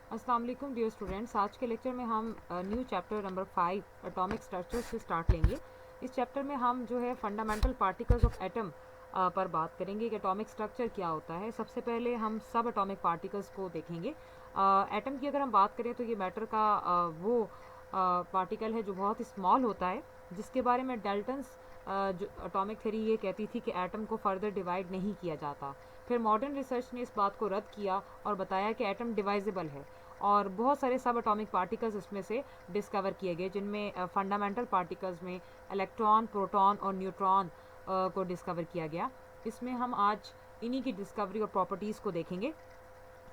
अस्सलाम वालेकुम dear students. आज के लेक्चर में हम new chapter number 5 atomic structure से स्टार्ट लेंगे। इस चैप्टर में हम जो है फंडामेंटल पार्टिकल्स ऑफ एटम पर बात करेंगे कि एटॉमिक स्ट्रक्चर क्या होता है। सबसे पहले हम सब एटॉमिक पार्टिकल्स को देखेंगे। एटम की अगर हम बात करें तो ये मैटर का वो पार्टिकल है जो बहुत ही स्मॉल होता है, जिसके बारे में डाल्टन्स जो एटॉमिक थ्योरी ये कहती थी कि एटम को फर्दर डिवाइड नहीं किया जाता। फिर मॉडर्न रिसर्च ने इस बात को रद्द किया और बताया कि एटम डिवाइजेबल है और बहुत सारे सब एटॉमिक पार्टिकल्स इसमें से डिस्कवर किए गए, जिनमें फंडामेंटल पार्टिकल्स में इलेक्ट्रॉन, प्रोटॉन और न्यूट्रॉन को डिस्कवर किया गया। इसमें हम आज इन्हीं की डिस्कवरी और प्रॉपर्टीज़ को देखेंगे।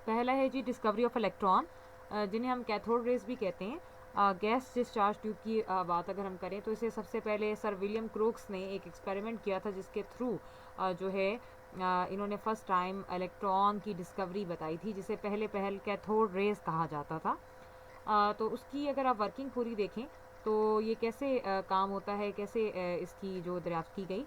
पहला है जी डिस्कवरी ऑफ इलेक्ट्रॉन, जिन्हें हम कैथोड रेज भी कहते हैं। गैस डिस्चार्ज ट्यूब की बात अगर हम करें तो इसे सबसे पहले सर विलियम क्रोक्स ने एक एक्सपेरिमेंट किया था, जिसके थ्रू जो है इन्होंने फर्स्ट टाइम इलेक्ट्रॉन की डिस्कवरी बताई थी, जिसे पहले कैथोड रेज कहा जाता था। तो उसकी अगर आप वर्किंग पूरी देखें तो ये कैसे काम होता है, कैसे इसकी जो दरियाफ्त की गई।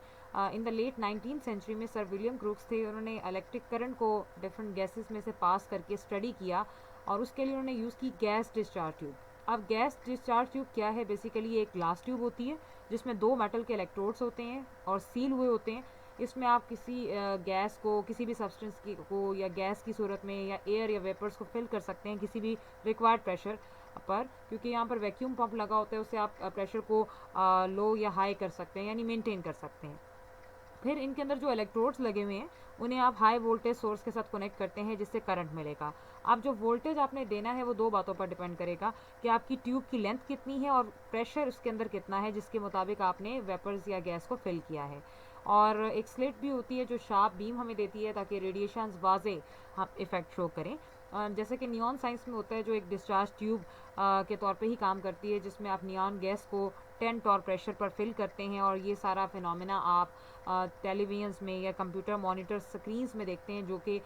In the late 19th century में सर विलियम क्रूक्स थे, उन्होंने इलेक्ट्रिक करंट को डिफरेंट गैसेस में से पास करके स्टडी किया और उसके लिए उन्होंने यूज़ की गैस डिस्चार्ज ट्यूब। अब गैस डिस्चार्ज ट्यूब क्या है? बेसिकली ये एक ग्लास ट्यूब होती है जिसमें दो मेटल के इलेक्ट्रोड्स होते हैं और सील हुए होते हैं। इसमें आप किसी गैस को, किसी भी सब्सटेंस की को या गैस की सूरत में या एयर या वेपर्स को फिल कर सकते हैं किसी भी रिक्वायर्ड प्रेशर पर, क्योंकि यहाँ पर वैक्यूम पंप लगा होता है, उससे आप प्रेशर को लो या हाई कर सकते हैं, यानी मेंटेन कर सकते हैं। फिर इनके अंदर जो इलेक्ट्रोड्स लगे हुए हैं उन्हें आप हाई वोल्टेज सोर्स के साथ कनेक्ट करते हैं, जिससे करंट मिलेगा। अब जो वोल्टेज आपने देना है वो दो बातों पर डिपेंड करेगा कि आपकी ट्यूब की लेंथ कितनी है और प्रेशर उसके अंदर कितना है, जिसके मुताबिक आपने वेपर्स या गैस को फिल किया है। और एक स्लिट भी होती है जो शार्प बीम हमें देती है ताकि रेडिएशंस वाजे हम इफेक्ट शो करें। जैसे कि नियॉन साइंस में होता है, जो एक डिस्चार्ज ट्यूब के तौर पे ही काम करती है, जिसमें आप नियॉन गैस को 10 टॉर प्रेशर पर फिल करते हैं और ये सारा फिनोमेना आप टेलीविजन्स में या कंप्यूटर मॉनिटर स्क्रीन्स में देखते हैं, जो कि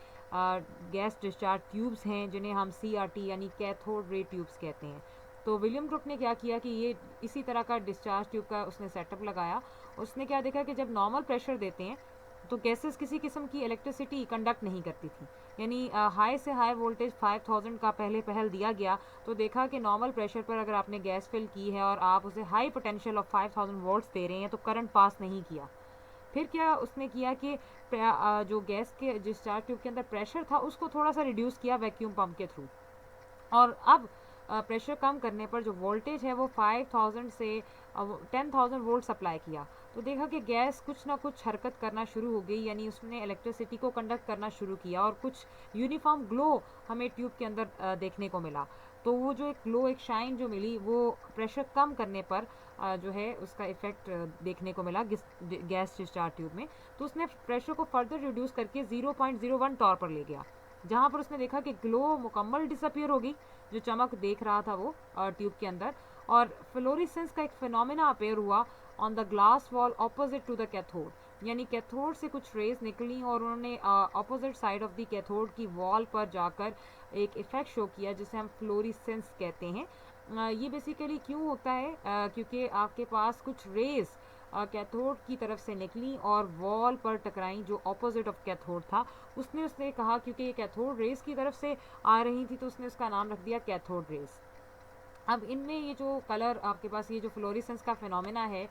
गैस डिस्चार्ज ट्यूब्स हैं, जिन्हें हम CRT यानी कैथोड रे ट्यूब्स कहते हैं। तो विलियम क्रूक ने क्या किया कि ये इसी तरह का डिस्चार्ज ट्यूब का उसने सेटअप लगाया। उसने क्या देखा कि जब नॉर्मल प्रेशर देते हैं तो गैसेस किसी किस्म की इलेक्ट्रिसिटी कंडक्ट नहीं करती थी, यानी हाई से हाई वोल्टेज 5000 का पहल दिया गया। तो देखा कि नॉर्मल प्रेशर पर अगर आपने गैस फिल की है और आप उसे हाई पोटेंशियल ऑफ 5000 वोल्ट्स दे रहे हैं तो करंट पास नहीं किया। फिर क्या उसने किया कि जो गैस के डिस्चार्ज ट्यूब के अंदर प्रेशर था उसको थोड़ा सा रिड्यूस किया वैक्यूम पंप के थ्रू, और अब प्रेशर कम करने पर जो वोल्टेज है वो 5000 से 10,000 वोल्ट सप्लाई किया। तो देखा कि गैस कुछ ना कुछ हरकत करना शुरू हो गई, यानी उसने इलेक्ट्रिसिटी को कंडक्ट करना शुरू किया और कुछ यूनिफॉर्म ग्लो हमें ट्यूब के अंदर देखने को मिला। तो वो जो एक ग्लो, एक शाइन जो मिली, वो प्रेशर कम करने पर जो है उसका इफेक्ट देखने को मिला गैस डिस्चार्ज ट्यूब में। तो उसने प्रेशर को फर्दर रिड्यूस करके 0.01 टॉर पर ले गया, जहाँ पर उसने देखा कि ग्लो मुकम्मल डिसअपियर हो गई, जो चमक देख रहा था वो ट्यूब के अंदर, और फ्लोरिसेंस का एक फिनोमेना अपेयर हुआ on the glass wall opposite to the cathode. यानी कैथोड से कुछ रेज निकली और उन्होंने opposite side of the cathode की वॉल पर जाकर एक इफेक्ट शो किया, जिसे हम फ्लोरिसेंस कहते हैं। ये बेसिकली क्यों होता है? क्योंकि आपके पास कुछ रेज कैथोड की तरफ से निकली और वॉल पर टकराई जो ऑपोजिट ऑफ कैथोड था। उसने कहा क्योंकि ये कैथोड रेज की तरफ से आ रही थी तो उसने उसका नाम रख दिया कैथोड रेज। अब इनमें ये जो कलर आपके पास, ये जो फ्लोरिसेंस का फिनोमेना है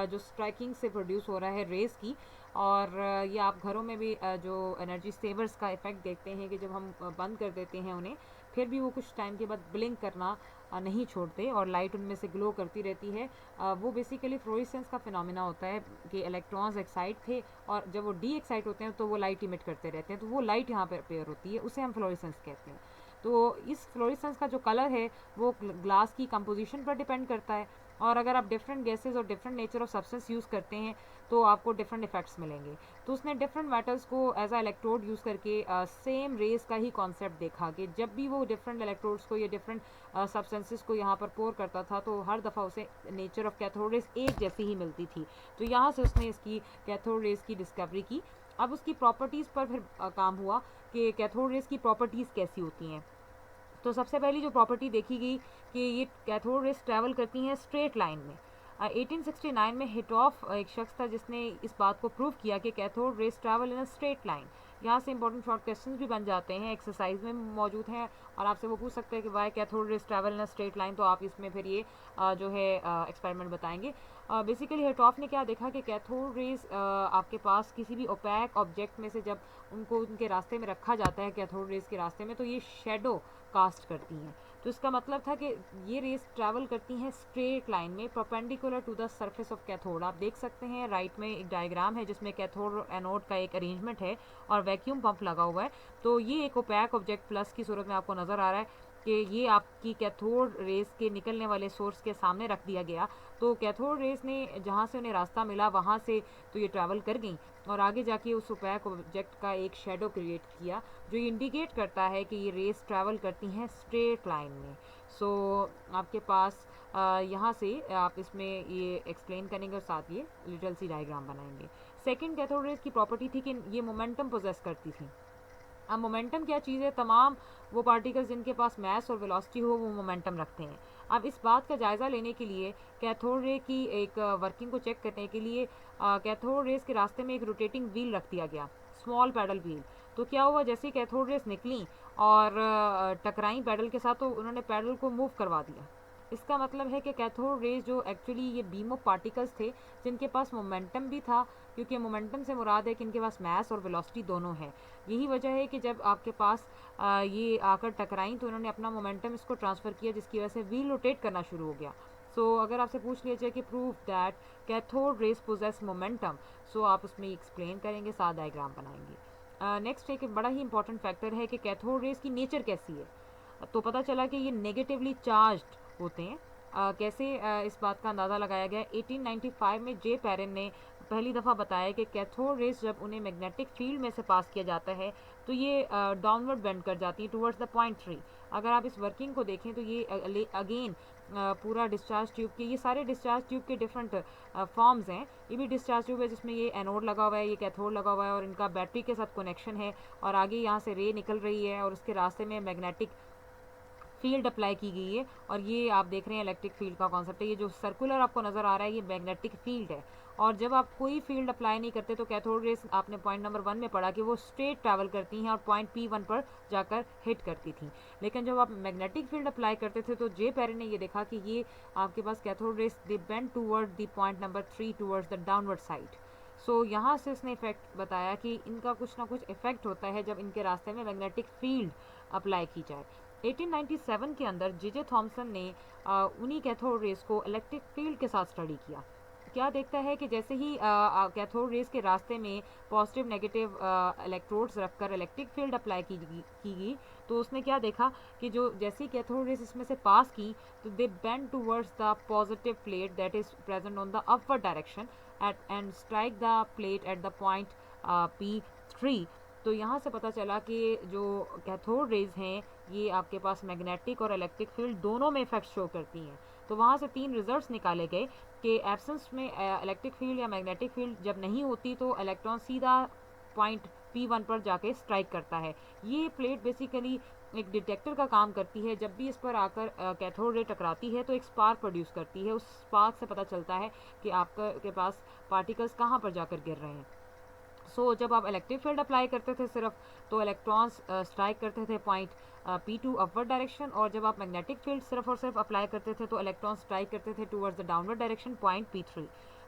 जो स्ट्राइकिंग से प्रोड्यूस हो रहा है रेज की, और ये आप घरों में भी जो एनर्जी सेवर्स का इफेक्ट देखते हैं कि जब हम बंद कर देते हैं उन्हें, फिर भी वो कुछ टाइम के बाद ब्लिंक करना नहीं छोड़ते और लाइट उनमें से ग्लो करती रहती है। वो बेसिकली फ्लोरिसेंस का फिनोमेना होता है कि इलेक्ट्रॉन्स एक्साइट थे और जब वो डी एक्साइट होते हैं तो वो लाइट इमिट करते रहते हैं, तो वो लाइट यहाँ पर अपेयर होती है, उसे हम फ्लोरिसेंस कहते हैं। तो इस फ्लोरिसेंस का जो कलर है वो ग्लास की कंपोजिशन पर डिपेंड करता है, और अगर आप डिफरेंट गैसेस और different nature of substance use करते हैं तो आपको डिफरेंट इफेक्ट्स मिलेंगे। तो उसने डिफरेंट मेटल्स को एज अ इलेक्ट्रोड यूज़ करके सेम रेस का ही कॉन्सेप्ट देखा कि जब भी वो डिफरेंट इलेक्ट्रोड्स को या डिफरेंट सब्सटेंसेस को यहाँ पर पोर करता था तो हर दफ़ा उसे नेचर ऑफ कैथोड रेस एक जैसी ही मिलती थी। तो यहाँ से उसने इसकी कैथोड रेस की डिस्कवरी की। अब उसकी प्रॉपर्टीज़ पर फिर काम हुआ कि कैथोड रेस की प्रॉपर्टीज़ कैसी होती हैं। तो सबसे पहली जो प्रॉपर्टी देखी गई कि ये कैथोड रेस ट्रैवल करती हैं स्ट्रेट लाइन में। 1869 में हिटॉफ एक शख्स था जिसने इस बात को प्रूव किया कि cathode rays travel in a straight line, यहाँ से इंपॉर्टेंट शॉर्ट क्वेश्चंस भी बन जाते हैं, एक्सरसाइज में मौजूद हैं, और आपसे वो पूछ सकते हैं कि why cathode rays travel in a straight line, तो आप इसमें फिर ये जो है एक्सपेरिमेंट बताएंगे। बेसिकली हिटॉफ ने क्या देखा कि कैथोड रेज आपके पास किसी भी ओपैक ऑब्जेक्ट में से जब उनको उनके रास्ते में रखा जाता है कैथोड रेज के रास्ते में, तो ये शेडो कास्ट करती हैं। तो इसका मतलब था कि ये रेस ट्रैवल करती हैं स्ट्रेट लाइन में perpendicular to the surface of cathode. आप देख सकते हैं राइट में एक डायग्राम है जिसमें कैथोड और एनोड का एक अरेंजमेंट है और वैक्यूम पंप लगा हुआ है। तो ये एक ओपैक ऑब्जेक्ट प्लस की सूरत में आपको नज़र आ रहा है कि ये आपकी कैथोड रेस के निकलने वाले सोर्स के सामने रख दिया गया। तो कैथोड रेस ने जहाँ से उन्हें रास्ता मिला वहाँ से तो ये ट्रैवल कर गई और आगे जाके उस ओपैक ऑब्जेक्ट का एक शेडो क्रिएट किया, जो इंडिकेट करता है कि ये रेस ट्रैवल करती हैं स्ट्रेट लाइन में। सो आपके पास यहाँ से आप इसमें ये एक्सप्लेन करेंगे और साथ ये लिटिल सी डायग्राम बनाएंगे। सेकंड कैथोड रेस की प्रॉपर्टी थी कि ये मोमेंटम पोजेस करती थी। अब मोमेंटम क्या चीज़ है, तमाम वो पार्टिकल्स जिनके पास मास और वेलोसिटी हो वो मोमेंटम रखते हैं। अब इस बात का जायज़ा लेने के लिए कैथोड रे की एक वर्किंग को चेक करने के लिए कैथोड रेस के रास्ते में एक रोटेटिंग व्हील रख दिया गया, स्मॉल पैडल व्हील। तो क्या हुआ, जैसे ही कैथोड रेस निकली और टकराई पैडल के साथ, तो उन्होंने पैडल को मूव करवा दिया। इसका मतलब है कि कैथोड रेज जो एक्चुअली ये बीम ऑफ पार्टिकल्स थे जिनके पास मोमेंटम भी था, क्योंकि मोमेंटम से मुराद है कि इनके पास मास और वेलोसिटी दोनों है। यही वजह है कि जब आपके पास ये आकर टकराई तो उन्होंने अपना मोमेंटम इसको ट्रांसफ़र किया, जिसकी वजह से व्हील रोटेट करना शुरू हो गया। सो अगर आपसे पूछ लिया जाए कि proof that cathode rays possess momentum, so आप उसमें एक्सप्लेन करेंगे, साथ डायग्राम बनाएंगे। नेक्स्ट एक बड़ा ही इंपॉर्टेंट फैक्टर है कि कैथोड रेज की नेचर कैसी है। तो पता चला कि ये नेगेटिवली चार्ज्ड होते हैं। कैसे इस बात का अंदाज़ा लगाया गया, 1895 में जे पैरन ने पहली दफ़ा बताया कि कैथोड रेज जब उन्हें मैग्नेटिक फील्ड में से पास किया जाता है तो ये डाउनवर्ड बेंड कर जाती है टुवर्ड्स द पॉइंट 3। अगर आप इस वर्किंग को देखें तो ये अगेन पूरा डिस्चार्ज ट्यूब के, ये सारे डिस्चार्ज ट्यूब के डिफरेंट फॉर्म्स हैं। ये भी डिस्चार्ज ट्यूब है जिसमें ये एनोड लगा हुआ है, ये कैथोड लगा हुआ है और इनका बैटरी के साथ कनेक्शन है, और आगे यहाँ से रे निकल रही है और उसके रास्ते में मैग्नेटिक फील्ड अप्लाई की गई है। और ये आप देख रहे हैं इलेक्ट्रिक फील्ड का कॉन्सेप्ट है, ये जो सर्कुलर आपको नज़र आ रहा है ये मैग्नेटिक फील्ड है। और जब आप कोई फील्ड अप्लाई नहीं करते तो कैथोड रेस, आपने पॉइंट नंबर 1 में पढ़ा कि वो स्ट्रेट ट्रैवल करती हैं और पॉइंट P1 पर जाकर हिट करती थी। लेकिन जब आप मैग्नेटिक फील्ड अप्लाई करते थे तो जे पेरिन ने ये देखा कि ये आपके पास cathode rays they bend toward the point number 3 towards the downward side. So यहाँ से उसने इफेक्ट बताया कि इनका कुछ ना कुछ इफेक्ट होता है जब इनके रास्ते में मैग्नेटिक फील्ड अप्लाई की जाए। 1897 के अंदर जे थॉमसन ने उन्हीं कैथोड रेस को इलेक्ट्रिक फील्ड के साथ स्टडी किया। क्या देखता है कि जैसे ही कैथोड रेस के रास्ते में पॉजिटिव नेगेटिव इलेक्ट्रोड्स रखकर इलेक्ट्रिक फील्ड अप्लाई की गई, तो उसने क्या देखा कि जो जैसे ही कैथोड रेस इसमें से पास की तो they bend towards the positive plate that is present on the upward direction and strike the plate at the point P3। तो यहाँ से पता चला कि जो कैथोड रेज हैं ये आपके पास मैग्नेटिक और इलेक्ट्रिक फील्ड दोनों में इफेक्ट शो करती हैं। तो वहाँ से 3 रिजल्ट्स निकाले गए कि एब्सेंस में इलेक्ट्रिक फील्ड या मैग्नेटिक फील्ड जब नहीं होती तो इलेक्ट्रॉन सीधा पॉइंट P1 पर जाके स्ट्राइक करता है। ये प्लेट बेसिकली एक डिटेक्टर का काम करती है, जब भी इस पर आकर कैथोड रे टकराती है तो एक स्पार्क प्रोड्यूस करती है। उस स्पार्क से पता चलता है कि आपके पास पार्टिकल्स कहाँ पर जाकर गिर रहे हैं। सो जब आप इलेक्ट्रिक फील्ड अप्लाई करते थे सिर्फ तो इलेक्ट्रॉन्स स्ट्राइक करते थे पॉइंट P2 अपवर्ड डायरेक्शन, और जब आप मैग्नेटिक फील्ड सिर्फ और सिर्फ अप्लाई करते थे तो इलेक्ट्रॉन स्ट्राइक करते थे towards the downward direction point P3।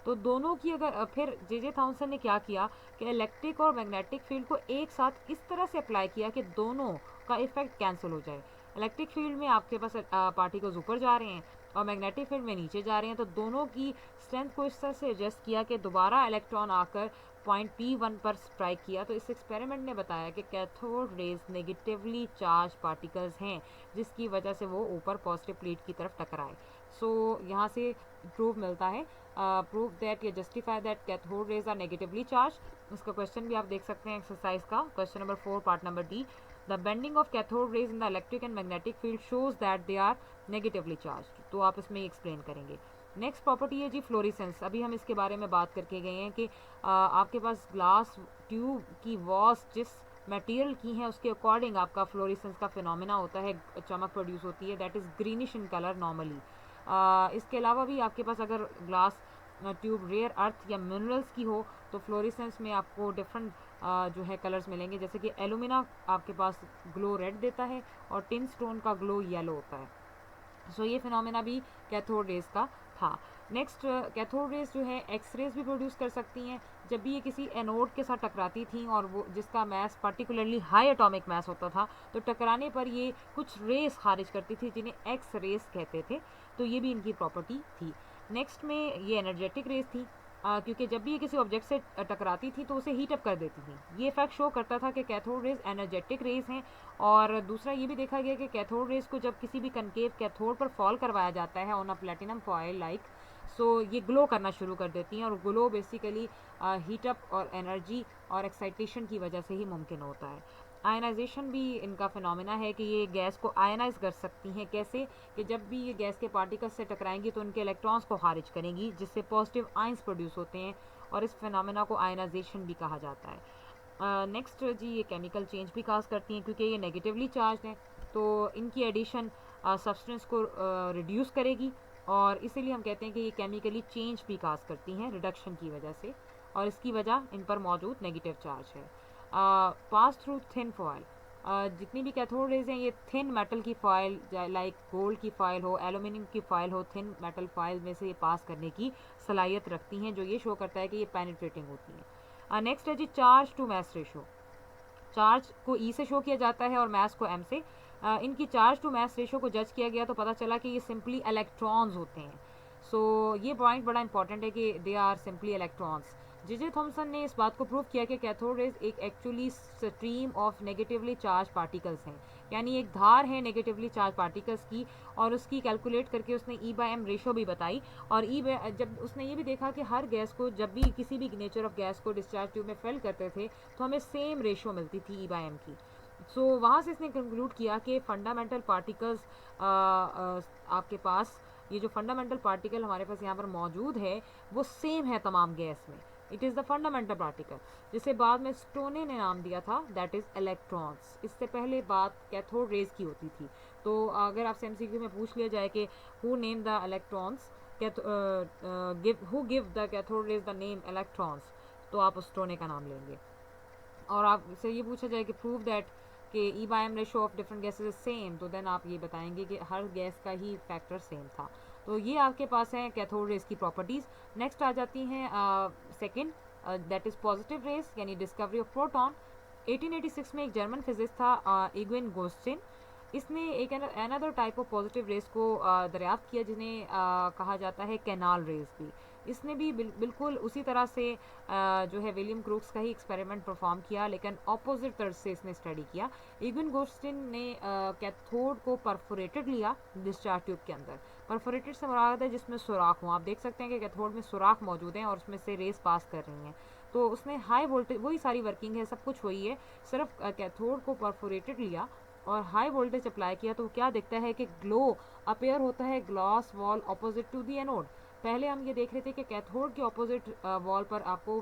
तो दोनों की अगर फिर जे थॉमसन ने क्या किया कि इलेक्ट्रिक और मैग्नेटिक फील्ड को एक साथ इस तरह से अप्लाई किया कि दोनों का इफेक्ट कैंसिल हो जाए। इलेक्ट्रिक फील्ड में आपके पास पार्टिकल्स ऊपर जा रहे हैं और मैग्नेटिक फील्ड में नीचे जा रहे हैं, तो दोनों की स्ट्रेंथ को इस तरह से एडजस्ट किया कि दोबारा इलेक्ट्रॉन आकर पॉइंट P1 पर स्ट्राइक किया। तो इस एक्सपेरिमेंट ने बताया कि cathode rays negatively charge particles हैं जिसकी वजह से वो ऊपर पॉजिटिव प्लेट की तरफ टकराए। सो यहाँ से प्रूफ मिलता है, प्रूफ दैट या justify that cathode rays are negatively charge. इसका क्वेश्चन भी आप देख सकते हैं एक्सरसाइज का, question number 4 part number D। The bending of cathode rays in the electric and magnetic field shows that they are negatively charge. तो आप इसमें एक्सप्लेन करेंगे। नेक्स्ट प्रॉपर्टी है जी फ्लोरेसेंस। अभी हम इसके बारे में बात करके गए हैं कि आपके पास ग्लास ट्यूब की वॉल्स जिस मटेरियल की हैं उसके अकॉर्डिंग आपका फ्लोरेसेंस का फिनोमेना होता है, चमक प्रोड्यूस होती है, that is greenish in colour normally. इसके अलावा भी आपके पास अगर ग्लास ट्यूब रेयर अर्थ या मिनरल्स की हो तो फ्लोरेसेंस में आपको डिफरेंट जो है कलर्स मिलेंगे, जैसे कि एलुमिना आपके पास ग्लो रेड देता है और टिन स्टोन का ग्लो येलो होता है। सो ये फिनोमेना भी कैथोड रेज का था। नेक्स्ट, कैथोड रेज जो है एक्स रेज भी प्रोड्यूस कर सकती हैं। जब भी ये किसी एनोड के साथ टकराती थी और वो जिसका mass particularly high atomic mass होता था, तो टकराने पर ये कुछ रेस खारिज करती थी जिन्हें एक्स रेस कहते थे। तो ये भी इनकी प्रॉपर्टी थी। नेक्स्ट में ये एनर्जेटिक रेस थी, क्योंकि जब भी ये किसी ऑब्जेक्ट से टकराती थी तो उसे हीट अप कर देती थी। ये फैक्ट शो करता था कि कैथोड रेज एनर्जेटिक रेज हैं। और दूसरा ये भी देखा गया कि कैथोड रेज को जब किसी भी कनकेव कैथोड पर फॉल करवाया जाता है on a platinum foil like, so ये ग्लो करना शुरू कर देती हैं। और ग्लो बेसिकली हीटअप और एनर्जी और एक्साइटेशन की वजह से ही मुमकिन होता है। आयनाइजेशन भी इनका फिनोमेना है कि ये गैस को आयनाइज कर सकती हैं। कैसे? कि जब भी ये गैस के पार्टिकल्स से टकराएंगी तो उनके इलेक्ट्रॉन्स को खारिज करेंगी, जिससे पॉजिटिव आयंस प्रोड्यूस होते हैं, और इस फिनोमेना को आयनाइजेशन भी कहा जाता है। नेक्स्ट जी, ये केमिकल चेंज भी काज करती हैं, क्योंकि ये नेगेटिवली चार्ज हैं, तो इनकी एडिशन सब्सटेंस को रिड्यूस करेगी, और इसीलिए हम कहते हैं कि ये केमिकली चेंज भी काज करती हैं रिडक्शन की वजह से, और इसकी वजह इन पर मौजूद नेगेटिव चार्ज है। पास थ्रू थिन फॉयल, जितनी भी कैथोड रेज हैं ये थिन मेटल की फॉयल, लाइक गोल्ड की फॉयल हो, एल्यूमिनियम की फॉयल हो, थिन मेटल फॉयल में से ये पास करने की सलाहियत रखती हैं, जो ये शो करता है कि ये पेनिट्रेटिंग होती हैं। नेक्स्ट है जी, charge to mass ratio. Charge को ई से शो किया जाता है और मैस को एम से। इनकी चार्ज टू मैस रेशो को जज किया गया तो पता चला कि ये सिंपली इलेक्ट्रॉन्स होते हैं। सो ये पॉइंट बड़ा इंपॉर्टेंट है कि they are simply electrons. J Thomson ने इस बात को प्रूव किया कि कैथोड रेज एक actually stream of negatively charge particles हैं, यानी एक धार है नेगेटिवली चार्ज पार्टिकल्स की, और उसकी कैलकुलेट करके उसने E/m रेशो भी बताई। और जब उसने ये भी देखा कि हर गैस को जब भी किसी भी नेचर ऑफ गैस को डिस्चार्ज ट्यूब में फिल करते थे तो हमें सेम रेशो मिलती थी E/m की। सो वहाँ से इसने कंक्लूड किया कि फंडामेंटल पार्टिकल्स आपके पास, ये जो फंडामेंटल पार्टिकल हमारे पास यहाँ पर मौजूद है वो सेम है तमाम गैस में। It is the fundamental particle, जिसे बाद में स्टोने ने नाम दिया था, दैट इज़ इलेक्ट्रॉन्स। इससे पहले बात कैथोड रेज की होती थी। तो अगर आपसे MCQ में पूछ लिया जाए कि who name the electrons, who give the cathode rays the name electrons, तो आप स्टोने का नाम लेंगे। और आपसे ये पूछा जाए कि प्रूव दैट कि E/m ratio of different gases is same, तो देन आप ये बताएंगे कि हर गैस का ही फैक्टर सेम था। तो ये आपके पास हैं कैथोड रेज की प्रॉपर्टीज़। नेक्स्ट आ जाती हैं second, that is positive raise, यानी डिस्कवरी ऑफ प्रोटॉन। 1886 में एक जर्मन फिजिस्ट था इग्विन गोस्टिन, इसने एक another type of positive raise को दरियाफ्त किया, जिन्हें कहा जाता है कैनाल रेज भी। इसने भी बिल्कुल उसी तरह से जो है विलियम क्रूक्स का ही एक्सपेरिमेंट परफॉर्म किया, लेकिन ऑपोजिट तर्ज से इसने स्टडी किया। इग्विन गोस्टिन ने कैथोड को परफोरेटेड लिया डिस्चार्ज ट्यूब के अंदर। परफोरेटेड से मुराद है जिसमें सुराख हो। आप देख सकते हैं कि कैथोड में सुराख मौजूद हैं और उसमें से रेस पास कर रही हैं। तो उसने हाई वोल्टेज, वही सारी वर्किंग है, सब कुछ वही है, सिर्फ कैथोड को परफोरेटेड लिया और हाई वोल्टेज अप्लाई किया, तो क्या दिखता है कि ग्लो अपेयर होता है glass wall opposite to the anode. पहले हम ये देख रहे थे कि कैथोड के ऑपोजिट वॉल पर आपको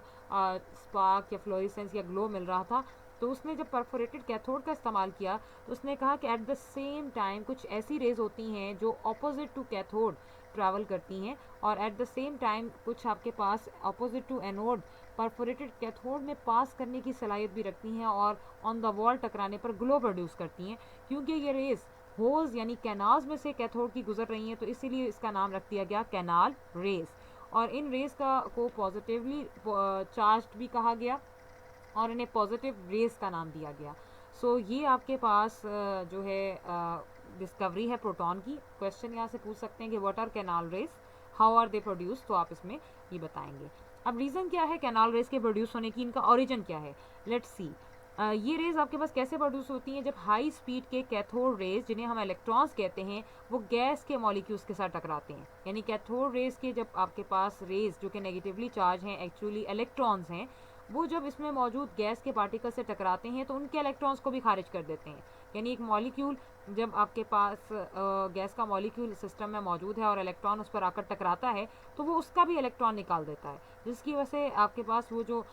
स्पार्क या फ्लोरेसेंस या ग्लो मिल रहा था। तो उसने जब परफोरेटेड कैथोड का इस्तेमाल किया तो उसने कहा कि एट द सेम टाइम कुछ ऐसी रेज होती हैं जो ऑपोजिट टू कैथोड ट्रैवल करती हैं, और एट द सेम टाइम कुछ आपके पास opposite to anode perforated cathode में पास करने की सलाहियत भी रखती हैं और ऑन द वॉल टकराने पर ग्लो प्रोड्यूस करती हैं। क्योंकि ये रेज होल्स यानी कैनाल्स में से कैथोड की गुजर रही हैं, तो इसीलिए इसका नाम रख दिया गया कैनाल रेज। और इन रेज को पॉजिटिवली चार्ज्ड भी कहा गया और इन्हें पॉजिटिव रेज का नाम दिया गया। सो ये आपके पास जो है डिस्कवरी है प्रोटॉन की। क्वेश्चन यहाँ से पूछ सकते हैं कि what are canal rays, how are they produce, तो आप इसमें ये बताएंगे। अब रीज़न क्या है कैनाल रेज के प्रोड्यूस होने की, इनका ओरिजिन क्या है, लेट्स सी। ये रेज आपके पास कैसे प्रोड्यूस होती हैं, जब हाई स्पीड के कैथोड रेज, जिन्हें हम इलेक्ट्रॉन्स कहते हैं, वो गैस के मॉलिक्यूल्स के साथ टकराते हैं। यानी कैथोड रेज के जब आपके पास रेज जो कि नेगेटिवली चार्ज हैं, एक्चुअली इलेक्ट्रॉन्स हैं, वो जब इसमें मौजूद गैस के पार्टिकल से टकराते हैं तो उनके इलेक्ट्रॉन्स को भी खारिज कर देते हैं। यानी एक मॉलिक्यूल जब आपके पास गैस का मॉलिक्यूल सिस्टम में मौजूद है और इलेक्ट्रॉन उस पर आकर टकराता है तो वो उसका भी इलेक्ट्रॉन निकाल देता है, जिसकी वजह से आपके पास वो जो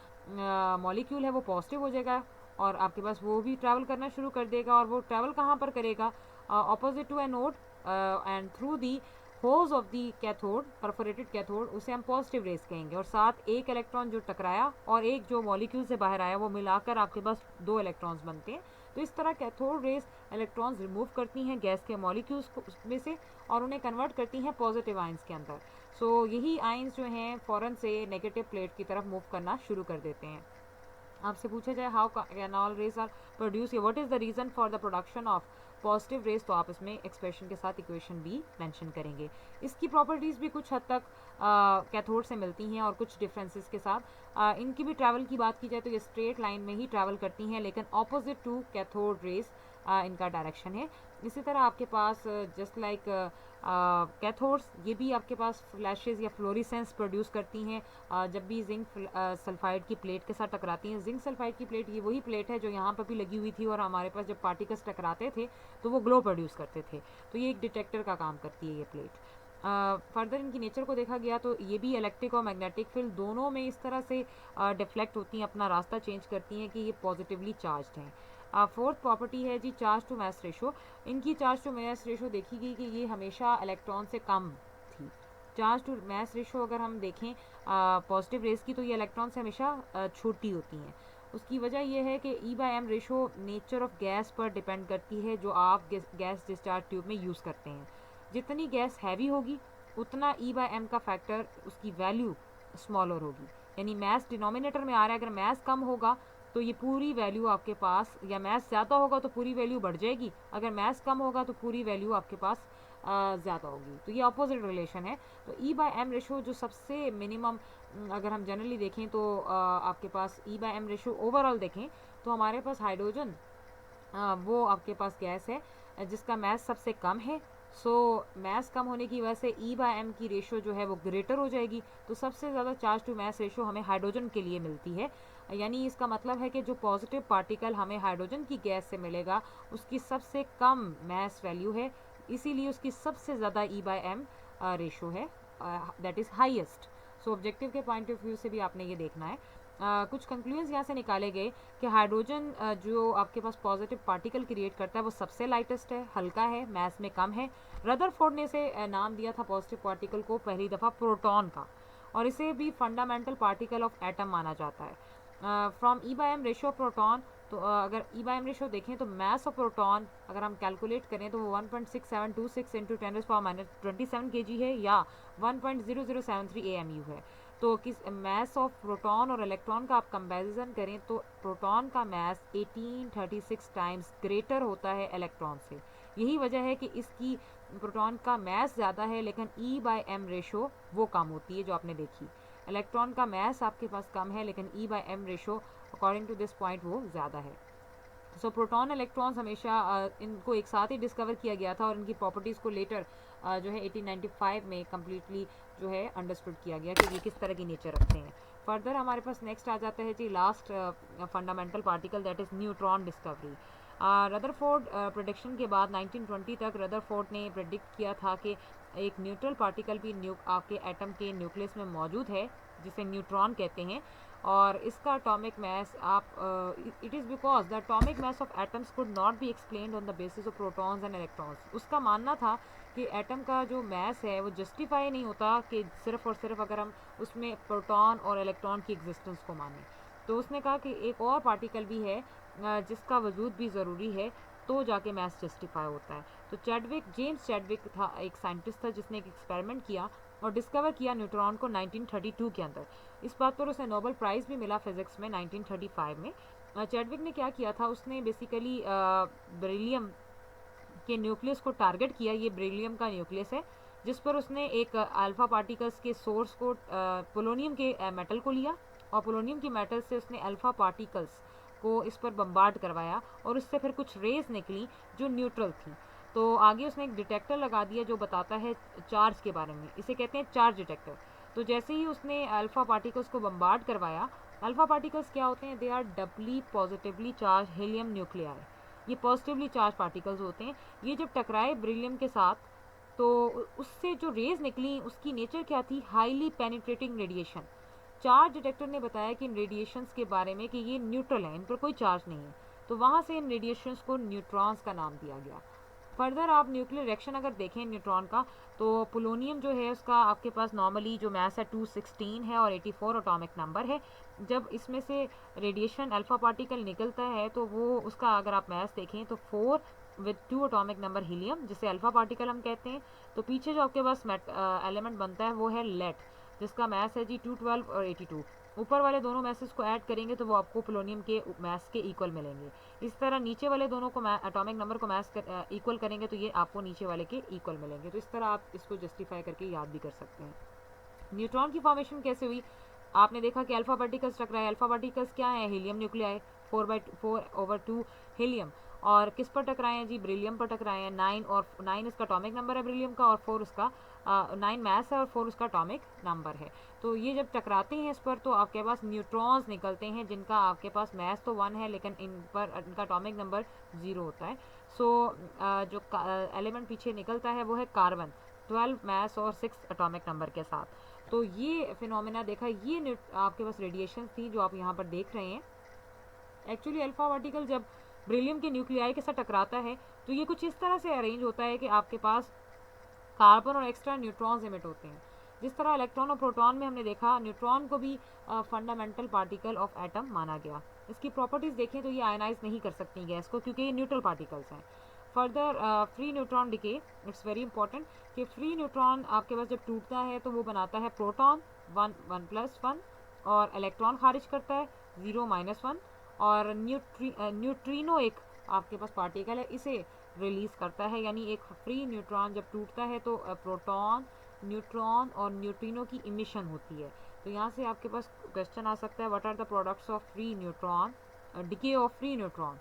मॉलिक्यूल है वो पॉजिटिव हो जाएगा और आपके पास वो भी ट्रैवल करना शुरू कर देगा। और वो ट्रैवल कहाँ पर करेगा, opposite to anode and through the holes of the cathode, perforated cathode, उसे हम पॉजिटिव रेस कहेंगे, और साथ एक इलेक्ट्रॉन जो टकराया और एक जो मॉलिक्यूल से बाहर आया वो मिलाकर आपके पास 2 इलेक्ट्रॉन्स बनते हैं। तो इस तरह कैथोड रेस इलेक्ट्रॉन्स रिमूव करती हैं गैस के मॉलिक्यूल्स को में से और उन्हें कन्वर्ट करती हैं पॉजिटिव आयंस के अंदर। सो यही आयंस जो हैं फ़ौरन से नेगेटिव प्लेट की तरफ मूव करना शुरू कर देते हैं। आपसे पूछा जाए how can all rays are produce, what is the reason for the production of positive rays, तो आप इसमें एक्सप्रेशन के साथ इक्वेशन भी मेंशन करेंगे। इसकी प्रॉपर्टीज़ भी कुछ हद तक कैथोड से मिलती हैं और कुछ डिफरेंसेस के साथ। इनकी भी ट्रैवल की बात की जाए तो ये स्ट्रेट लाइन में ही ट्रैवल करती हैं, लेकिन ऑपोजिट टू कैथोड रेज इनका डायरेक्शन है। इसी तरह आपके पास जस्ट लाइक कैथोड्स, ये भी आपके पास फ्लैशेस या फ्लोरिसेंस प्रोड्यूस करती हैं जब भी जिंक सल्फाइड की प्लेट के साथ टकराती हैं। जिंक सल्फाइड की प्लेट ये वही प्लेट है जो यहाँ पर भी लगी हुई थी और हमारे पास जब पार्टिकल्स टकराते थे तो वो ग्लो प्रोड्यूस करते थे। तो ये एक डिटेक्टर का काम करती है ये प्लेट। फर्दर इनकी नेचर को देखा गया तो ये भी इलेक्ट्रिक और मैग्नेटिक फील्ड दोनों में इस तरह से डिफ्लेक्ट होती हैं, अपना रास्ता चेंज करती हैं कि ये पॉजिटिवली चार्ज्ड हैं। फोर्थ प्रॉपर्टी है जी चार्ज टू मास रेशो। इनकी चार्ज टू मास रेशो देखी गई कि ये हमेशा इलेक्ट्रॉन से कम थी। चार्ज टू मास रेशो अगर हम देखें पॉजिटिव रेस की तो ये इलेक्ट्रॉन से हमेशा छोटी होती हैं। उसकी वजह यह है कि E/m ratio nature of gas पर डिपेंड करती है जो आप गैस डिस्चार्ज ट्यूब में यूज़ करते हैं। जितनी गैस हैवी होगी उतना E/m का फैक्टर, उसकी वैल्यू स्मॉलर होगी। यानी मैस डिनोमिनेटर में आ रहा है, अगर मैस कम होगा तो ये पूरी वैल्यू आपके पास, या मैस ज़्यादा होगा तो पूरी वैल्यू बढ़ जाएगी, अगर मैस कम होगा तो पूरी वैल्यू आपके पास ज़्यादा होगी। तो ये अपोजिट रिलेशन है। तो E/m रेशो जो सबसे मिनिमम, अगर हम जनरली देखें तो आपके पास E/m रेशो ओवरऑल देखें तो हमारे पास हाइड्रोजन वो आपके पास गैस है जिसका मैस सबसे कम है। सो मैस कम होने की वजह से E/m की रेशो जो है वो ग्रेटर हो जाएगी। तो सबसे ज़्यादा चार्ज टू मैस रेशो हमें हाइड्रोजन के लिए मिलती है। यानी इसका मतलब है कि जो पॉजिटिव पार्टिकल हमें हाइड्रोजन की गैस से मिलेगा उसकी सबसे कम मैस वैल्यू है, इसीलिए उसकी सबसे ज़्यादा E/m रेशो है, that is highest. So objective के पॉइंट ऑफ व्यू से भी आपने ये देखना है। कुछ कंक्लूजन्स यहाँ से निकाले गए कि हाइड्रोजन जो आपके पास पॉजिटिव पार्टिकल क्रिएट करता है वो सबसे लाइटेस्ट है, हल्का है, मैस में कम है। रदरफोर्ड ने इसे नाम दिया था पॉजिटिव पार्टिकल को पहली दफ़ा प्रोटॉन का, और इसे भी फंडामेंटल पार्टिकल ऑफ एटम माना जाता है। फ्रॉम E/m रेशो प्रोटॉन, तो अगर E/m रेशो देखें तो मैस ऑफ प्रोटॉन अगर हम कैलकुलेट करें तो वो 1.6726 इंटू 10⁻27 kg है या 1.0073 AMU है। तो किस मैस ऑफ प्रोटॉन और इलेक्ट्रॉन का आप कंपैरिजन करें तो प्रोटॉन का मैस 1836 टाइम्स ग्रेटर होता है इलेक्ट्रॉन से। यही वजह है कि इसकी प्रोटॉन का मैस ज़्यादा है लेकिन E/m रेशो वो कम होती है जो आपने देखी। इलेक्ट्रॉन का मैस आपके पास कम है लेकिन E/m ratio according to this point वो ज़्यादा है। सो प्रोटॉन इलेक्ट्रॉन्स हमेशा इनको एक साथ ही डिस्कवर किया गया था और इनकी प्रॉपर्टीज़ को लेटर जो है 1895 में कम्प्लीटली जो है अंडरस्टूड किया गया कि ये किस तरह की नेचर रखते हैं। फर्दर हमारे पास नेक्स्ट आ जाता है जी last fundamental particle, that is neutron discovery. Rutherford prediction के बाद 1920 तक रदरफोर्ड ने प्रेडिक्ट किया था कि एक न्यूट्रल पार्टिकल भी आपके एटम के न्यूक्लियस में मौजूद है जिसे न्यूट्रॉन कहते हैं, और इसका atomic mass it is because the atomic mass of atoms could not be explained on the basis of protons and electrons. उसका मानना था कि एटम का जो मास है वो जस्टिफाई नहीं होता कि सिर्फ और सिर्फ अगर हम उसमें प्रोटॉन और इलेक्ट्रॉन की एग्जिस्टेंस को मानें। तो उसने कहा कि एक और पार्टिकल भी है जिसका वजूद भी ज़रूरी है तो जाके मैथ्स जस्टिफाई होता है। तो जेम्स चैडविक था, एक साइंटिस्ट था जिसने एक एक्सपेरिमेंट किया और डिस्कवर किया न्यूट्रॉन को 1932 के अंदर। इस बात पर उसे नोबेल प्राइज़ भी मिला फिज़िक्स में 1935 में। चैडविक ने क्या किया था, उसने बेसिकली बेरिलियम के न्यूक्लियस को टारगेट किया। ये बेरिलियम का न्यूक्लियस है जिस पर उसने एक अल्फ़ा पार्टिकल्स के सोर्स को पोलोनियम के मेटल को लिया और पोलोनियम की मेटल से उसने अल्फ़ा पार्टिकल्स को इस पर बम्बार्ड करवाया और उससे फिर कुछ रेज निकली जो न्यूट्रल थी। तो आगे उसने एक डिटेक्टर लगा दिया जो बताता है चार्ज के बारे में, इसे कहते हैं चार्ज डिटेक्टर। तो जैसे ही उसने अल्फ़ा पार्टिकल्स को बम्बार्ड करवाया, अल्फ़ा पार्टिकल्स क्या होते हैं, they are doubly positively charged helium nuclei. ये पॉजिटिवली चार्ज पार्टिकल्स होते हैं। ये जब टकराए बेरिलियम के साथ तो उससे जो रेज निकली उसकी नेचर क्या थी, highly penetrating radiation. Charge detector ने बताया कि इन रेडिएशंस के बारे में कि ये न्यूट्रल है, इन पर कोई चार्ज नहीं है, तो वहाँ से इन रेडिएशंस को न्यूट्रॉन्स का नाम दिया गया। फर्दर आप न्यूक्लियर रिएक्शन अगर देखें न्यूट्रॉन का, तो पोलोनियम जो है उसका आपके पास नॉर्मली जो मास है 216 है और 84 एटॉमिक नंबर है। जब इसमें से रेडिएशन अल्फा पार्टिकल निकलता है तो वो उसका अगर आप मास देखें तो 4 विद 2 एटॉमिक नंबर हीलियम, जिसे अल्फा पार्टिकल हम कहते हैं। तो पीछे जो आपके पास एलिमेंट बनता है वो है लेड, जिसका मास है जी 212 और 82। ऊपर वाले दोनों मैसेज को ऐड करेंगे तो वो आपको पोलोनियम के मास के इक्वल मिलेंगे। इस तरह नीचे वाले दोनों को एटॉमिक नंबर को मास इक्वल करेंगे तो ये आपको नीचे वाले के इक्वल मिलेंगे। तो इस तरह आप इसको जस्टिफाई करके याद भी कर सकते हैं। न्यूट्रॉन की फॉर्मेशन कैसे हुई? आपने देखा कि अल्फा पार्टिकल्स टकराए। अल्फा पार्टिकल्स क्या है? Helium nuclei 4/4/2 helium. और किस पर टकराए हैं जी? ब्रिलियम पर टकराए हैं। 9 इसका अटोमिक नंबर है ब्रिलियम का, और 4 उसका 9 मास है और 4 उसका अटोमिक नंबर है। तो ये जब टकराते हैं इस पर तो आपके पास न्यूट्रॉन्स निकलते हैं, जिनका आपके पास मास तो 1 है लेकिन इन पर इनका अटोमिक नंबर 0 होता है। सो जो एलिमेंट पीछे निकलता है वो है कार्बन, 12 मास और 6 एटॉमिक नंबर के साथ। तो ये फिनोमेना देखा, ये आपके पास रेडिएशन थी जो आप यहाँ पर देख रहे हैं। एक्चुअली अल्फा पार्टिकल जब ब्रिलियम के न्यूक्लियाई के साथ टकराता है तो ये कुछ इस तरह से अरेंज होता है कि आपके पास कार्बन और एक्स्ट्रा न्यूट्रॉन्स इमिट होते हैं। जिस तरह इलेक्ट्रॉन और प्रोटॉन में हमने देखा, न्यूट्रॉन को भी फंडामेंटल पार्टिकल ऑफ एटम माना गया। इसकी प्रॉपर्टीज देखें तो ये आयनाइज नहीं कर सकती गैस को, क्योंकि ये न्यूट्रल पार्टिकल्स हैं। Further free neutron decay, it's very important कि फ्री न्यूट्रॉन आपके पास जब टूटता है तो वो बनाता है प्रोटॉन 1 और इलेक्ट्रॉन खारिज करता है 0 - 1, और न्यूट्रिनो एक आपके पास पार्टिकल है, इसे रिलीज करता है। यानी एक फ्री न्यूट्रॉन जब टूटता है तो प्रोटॉन, न्यूट्रॉन और न्यूट्रिनो की इमिशन होती है। तो यहाँ से आपके पास क्वेश्चन आ सकता है, what are the products of free neutron, decay of free neutron.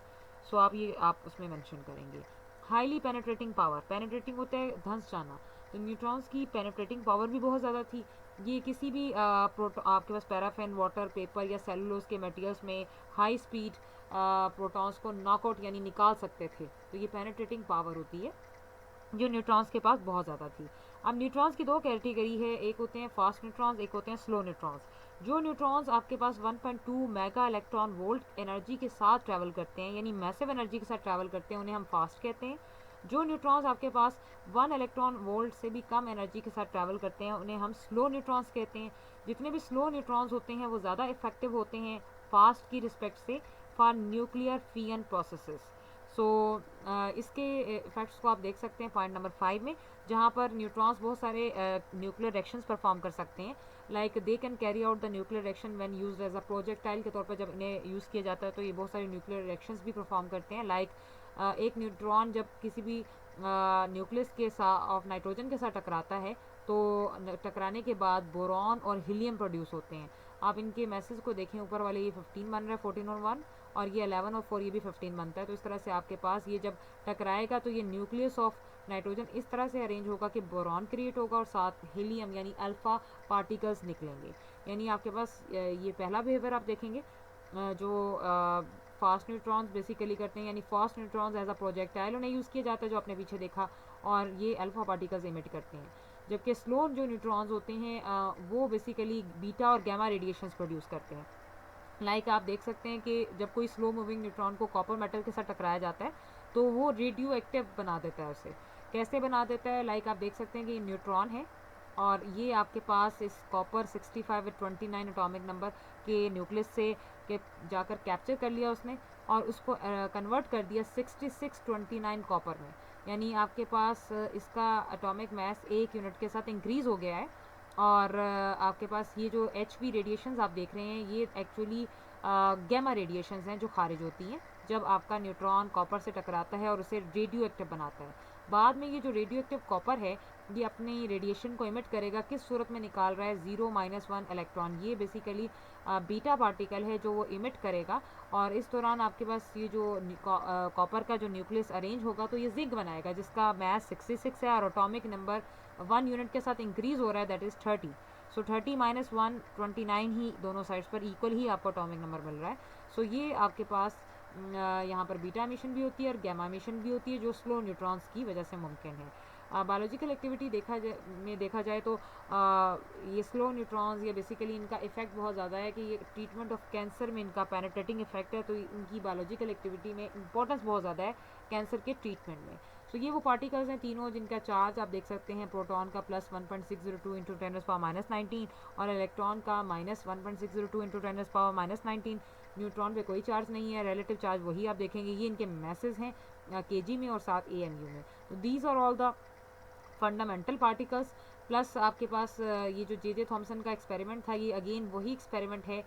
So आप उसमें मेंशन करेंगे। हाईली पेनिट्रेटिंग पावर, पेनिट्रेटिंग होता है धंस जाना, तो न्यूट्रॉन्स की पेनिट्रेटिंग पावर भी बहुत ज़्यादा थी। ये किसी भी आपके पास पैराफिन, वाटर, पेपर या सेलुलोज के मटेरियल्स में हाई स्पीड प्रोटॉन्स को नॉकआउट यानी निकाल सकते थे। तो ये पेनिट्रेटिंग पावर होती है जो न्यूट्रॉन्स के पास बहुत ज़्यादा थी। अब न्यूट्रॉन्स की दो कैटेगरी है, एक होते हैं फास्ट न्यूट्रॉन्स, एक होते हैं स्लो न्यूट्रॉन्स। जो न्यूट्रॉन्स आपके पास 1.2 मेगा इलेक्ट्रॉन वोल्ट एनर्जी के साथ ट्रैवल करते हैं, यानी मैसिव एनर्जी के साथ ट्रैवल करते हैं, उन्हें हम फास्ट कहते हैं। जो न्यूट्रॉन्स आपके पास 1 इलेक्ट्रॉन वोल्ट से भी कम एनर्जी के साथ ट्रैवल करते हैं, उन्हें हम स्लो न्यूट्रॉन्स कहते हैं। जितने भी स्लो न्यूट्रॉन्स होते हैं वो ज़्यादा इफेक्टिव होते हैं फास्ट की रिस्पेक्ट से फॉर न्यूक्लियर फियन प्रोसेसेस। सो इसके इफेक्ट्स को आप देख सकते हैं पॉइंट नंबर 5 में, जहाँ पर न्यूट्रॉन्स बहुत सारे न्यूक्लियर रिएक्शंस परफॉर्म कर सकते हैं। Like they can carry out the nuclear reaction when used as a projectile के तौर पर जब इन्हें यूज़ किया जाता है तो ये बहुत सारे न्यूक्लियर रिएक्शंस भी परफॉर्म करते हैं। लाइक एक न्यूट्रॉन जब किसी भी न्यूक्लियस के साथ ऑफ नाइट्रोजन के साथ टकराता है तो टकराने के बाद बोरॉन और हीलियम प्रोड्यूस होते हैं। आप इनके मैसेज को देखें, ऊपर वाले ये 15 बन रहा है 14 और 1, और ये 11 और 4 ये भी 15 बनता है। तो इस तरह से आपके पास ये जब टकराएगा तो ये न्यूक्लियस ऑफ नाइट्रोजन इस तरह से अरेंज होगा कि बोरॉन क्रिएट होगा और साथ हीलियम यानी अल्फा पार्टिकल्स निकलेंगे। यानी आपके पास ये पहला बिहेवियर आप देखेंगे जो फास्ट न्यूट्रॉन्स बेसिकली करते हैं, यानी fast neutrons as a projectile उन्हें यूज़ किया जाता है जो आपने पीछे देखा, और ये अल्फा पार्टिकल्स इमिट करते हैं। जबकि स्लो जो न्यूट्रॉन्स होते हैं वो बेसिकली बीटा और गैमा रेडिएशंस प्रोड्यूस करते हैं। लाइक आप देख सकते हैं कि जब कोई स्लो मूविंग न्यूट्रॉन को कॉपर मेटल के साथ टकराया जाता है तो वो रेडियो एक्टिव बना देता है उसे। कैसे बना देता है? लाइक आप देख सकते हैं कि न्यूट्रॉन है और ये आपके पास इस कॉपर 65 विद 29 एटॉमिक नंबर के न्यूक्लियस से के जाकर कैप्चर कर लिया उसने और उसको कन्वर्ट कर दिया 6629 कॉपर में। यानी आपके पास इसका एटॉमिक मास 1 यूनिट के साथ इंक्रीज़ हो गया है। और आपके पास ये जो HV रेडिएशंस आप देख रहे हैं ये एक्चुअली गैमा रेडिएशंस हैं जो खारिज होती हैं जब आपका न्यूट्रॉन कॉपर से टकराता है और उसे रेडियो एक्टिव बनाता है। बाद में ये जो रेडियो एक्टिव कॉपर है ये अपनी रेडिएशन को इमिट करेगा, किस सूरत में निकाल रहा है 0 - 1 इलेक्ट्रॉन। ये बेसिकली बीटा पार्टिकल है जो वो इमिट करेगा और इस दौरान आपके पास ये जो कॉपर का जो न्यूक्लियस अरेंज होगा तो ये जिंक बनाएगा जिसका मास 66 है और एटॉमिक नंबर 1 यूनिट के साथ इंक्रीज हो रहा है, दैट इज़ 30। सो 30 - 1 29 ही दोनों साइड्स पर इक्वल ही आपको एटॉमिक नंबर मिल रहा है। सो ये आपके पास यहाँ पर बीटा मिशन भी होती है और गैमा मिशन भी होती है जो स्लो न्यूट्रॉन्स की वजह से मुमकिन है। बायोलॉजिकल एक्टिविटी देखा जाए तो ये स्लो न्यूट्रॉन्स ये बेसिकली इनका इफेक्ट बहुत ज़्यादा है कि ये ट्रीटमेंट ऑफ कैंसर में इनका पेनिट्रेटिंग इफेक्ट है, तो इनकी बायोलॉजिकल एक्टिविटी में इंपॉर्टेंस बहुत ज़्यादा है कैंसर के ट्रीटमेंट में। तो ये वो पार्टिकल्स हैं तीनों जिनका चार्ज आप देख सकते हैं, प्रोटॉन का प्लस 1.602 इंटू 10⁻⁻19 और इलेक्ट्रॉन का माइनस 1.602 इंटू 10⁻⁻19। न्यूट्रॉन पे कोई चार्ज नहीं है, रिलेटिव चार्ज वही आप देखेंगे। ये इनके मैसेज हैं केजी में और साथ एएमयू में। तो these are all the fundamental particles. Plus आपके पास ये जो जे थॉमसन का एक्सपेरिमेंट था, ये अगेन वही एक्सपेरिमेंट है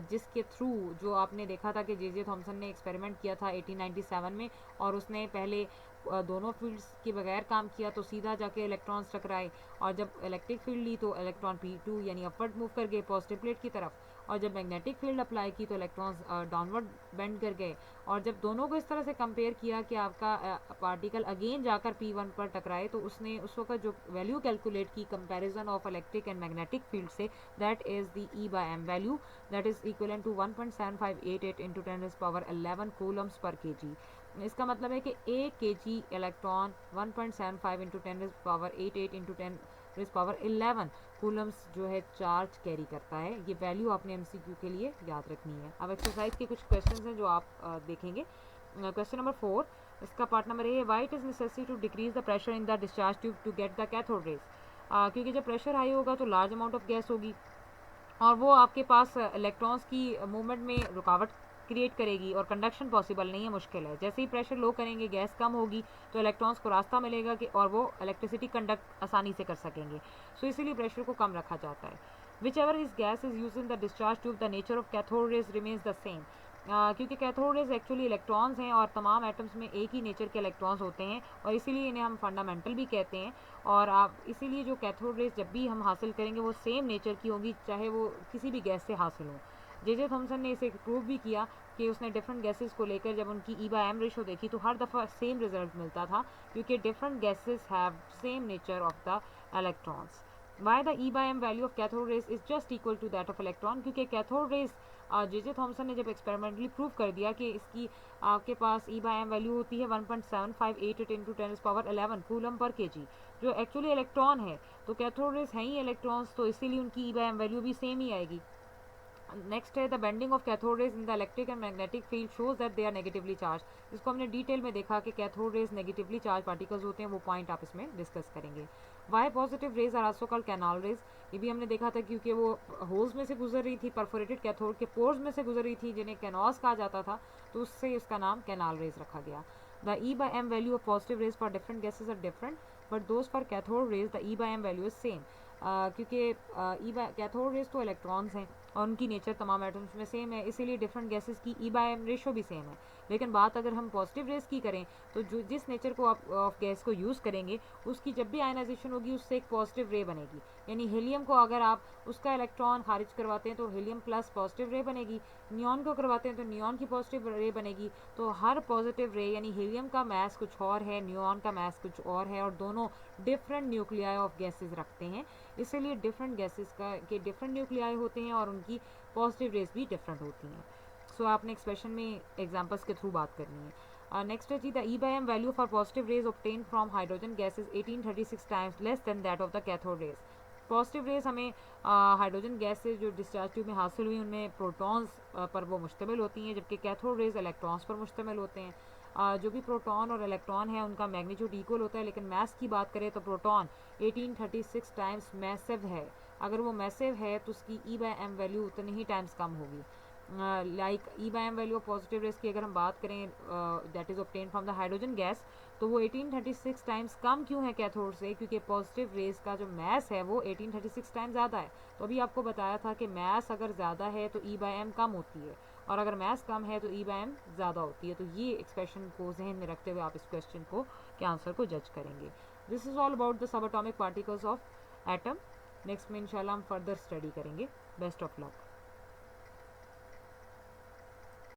जिसके थ्रू जो आपने देखा था कि जे थॉमसन ने एक्सपेरिमेंट किया था 1897 में, और उसने पहले दोनों फील्ड्स के बगैर काम किया तो सीधा जाके इलेक्ट्रॉन्स टकराए, और जब इलेक्ट्रिक फील्ड ली तो इलेक्ट्रॉन P2 यानी अपवर्ड मूव कर गए पॉजिटिव प्लेट की तरफ, और जब मैग्नेटिक फील्ड अप्लाई की तो इलेक्ट्रॉन्स डाउनवर्ड बेंड कर गए। और जब दोनों को इस तरह से कंपेयर किया कि आपका पार्टिकल अगेन जाकर P1 पर टकराए, तो उसने उस वक्त जो वैल्यू कैलकुलेट की comparison of electric and magnetic field से, that is the E/m value, that is equivalent to 1.7588 into 10⁻11 coulombs per kg। इसका मतलब है कि एक kg electron 1.75 into 10⁻88 into 10⁻11 coulombs जो है चार्ज कैरी करता है। ये वैल्यू आपने एमसीक्यू के लिए याद रखनी है। अब एक्सरसाइज के कुछ क्वेश्चंस हैं जो आप देखेंगे। क्वेश्चन नंबर 4, इसका part number A, why it is necessary to decrease the pressure in the discharge tube to get the cathode rays. क्योंकि जब प्रेशर हाई होगा तो लार्ज अमाउंट ऑफ गैस होगी और वो आपके पास इलेक्ट्रॉन्स की मूवमेंट में रुकावट क्रिएट करेगी और कंडक्शन पॉसिबल नहीं है, मुश्किल है। जैसे ही प्रेशर लो करेंगे गैस कम होगी तो इलेक्ट्रॉन्स को रास्ता मिलेगा कि और वो इलेक्ट्रिसिटी कंडक्ट आसानी से कर सकेंगे। सो इसीलिए प्रेशर को कम रखा जाता है। Which ever is gas is use in the discharge tube the nature of cathode raise remains the same. क्योंकि कैथोड रेज एक्चुअली इलेक्ट्रॉन्स हैं और तमाम एटम्स में एक ही नेचर के इलेक्ट्रॉन्स होते हैं और इसीलिए इन्हें हम फंडामेंटल भी कहते हैं। और आप इसीलिए जो कैथोड रेज जब भी हम हासिल करेंगे वो सेम नेचर की होगी, चाहे वो किसी भी गैस से हासिल हो। जे थॉमसन ने इसे प्रूव भी किया कि उसने डिफरेंट गैसेस को लेकर जब उनकी E/m रेशो देखी तो हर दफ़ा सेम रिजल्ट मिलता था, क्योंकि different gases have same nature of the electrons. Why the E/m value of cathode rays is just equal to that of electron, क्योंकि कैथोड रेज जे थॉमसन ने जब एक्सपेरिमेंटली प्रूव कर दिया कि इसकी आपके पास E/m वैल्यू होती है 1.7588 इंटू 10⁻11 कूलम पर kg, जो एक्चुअली इलेक्ट्रॉन है। तो कैथोड रेज हैं ही इलेक्ट्रॉन्स, तो इसीलिए उनकी E/m वैल्यू भी सेम ही आएगी। नेक्स्ट है the bending of cathode rays in the electric and magnetic field shows that they are negatively charge. इसको हमने डिटेल में देखा कि cathode rays negatively charge particles होते हैं, वो पॉइंट आप इसमें डिस्कस करेंगे। Why positive rays are also called canal rays, ये भी हमने देखा था क्योंकि वो होल्स में से गुजर रही थी, परफोरेटेड कैथोड के पोर्स में से गुजर रही थी जिन्हें कैनॉस कहा जाता था, तो उससे उसका नाम कैनाल रेज रखा गया। The E/m value of positive rays for different gases are different but those for cathode rays the E/m value is same. क्योंकि कैथोड रेज तो इलेक्ट्रॉन्स हैं और उनकी नेचर तमाम एटम्स में सेम है, इसीलिए डिफरेंट गैसेस की E/m रेशो भी सेम है। लेकिन बात अगर हम पॉजिटिव रेज की करें तो जो जिस नेचर को आप ऑफ गैस को यूज़ करेंगे उसकी जब भी आयनाइजेशन होगी उससे एक पॉजिटिव रे बनेगी। यानी हीलियम को अगर आप उसका इलेक्ट्रॉन खारिज करवाते हैं तो हीलियम प्लस पॉजिटिव रे बनेगी, नियॉन को करवाते हैं तो नियॉन की पॉजिटिव रे बनेगी। तो हर पॉजिटिव रे यानी हीलियम का मास कुछ और है, नियॉन का मास कुछ और है और दोनों डिफरेंट न्यूक्लियाई ऑफ गैसेज रखते हैं, इसीलिए डिफरेंट गैसेस के डिफरेंट न्यूक्लियाई होते हैं और उनकी पॉजिटिव रेज भी डिफरेंट होती हैं। सो आपने एक्सप्रेशन में एग्जांपल्स के थ्रू बात करनी है। नेक्स्ट है जी, the E/m value for positive rays obtain from hydrogen gas is 1836 times less than that of the cathode rays. Positive rays हमें हाइड्रोजन गैस से जो डिस्चार्ज ट्यूब में हासिल हुई उनमें प्रोटॉन्स पर वो मुश्तमिल होती हैं, जबकि कैथोड रेज इलेक्ट्रॉन्स पर मुश्तमिल होते हैं। जो भी प्रोटॉन और इलेक्ट्रॉन है उनका मैग्नीट्यूड इक्वल होता है, लेकिन मास की बात करें तो प्रोटॉन 1836 टाइम्स मैसिव है। अगर वो मैसिव है तो उसकी E/m वैल्यू उतनी ही टाइम्स कम होगी। Like E/m value of positive raise की अगर हम बात करें that is obtain from the hydrogen gas, तो वो 1836 टाइम्स कम क्यों है कैथोड से, क्योंकि पॉजिटिव रेज का जो मास है वो 1836 टाइम्स ज़्यादा है। तो अभी आपको बताया था कि मास अगर ज़्यादा है तो E/m कम होती है और अगर मास कम है तो E/m ज़्यादा होती है। तो ये एक्सप्रेशन को जहन में रखते हुए आप इस क्वेश्चन को के आंसर को जज करेंगे। This is all about the sub atomic particles of atom. Next में इंशाल्लाह हम फर्दर स्टडी करेंगे। Best of luck.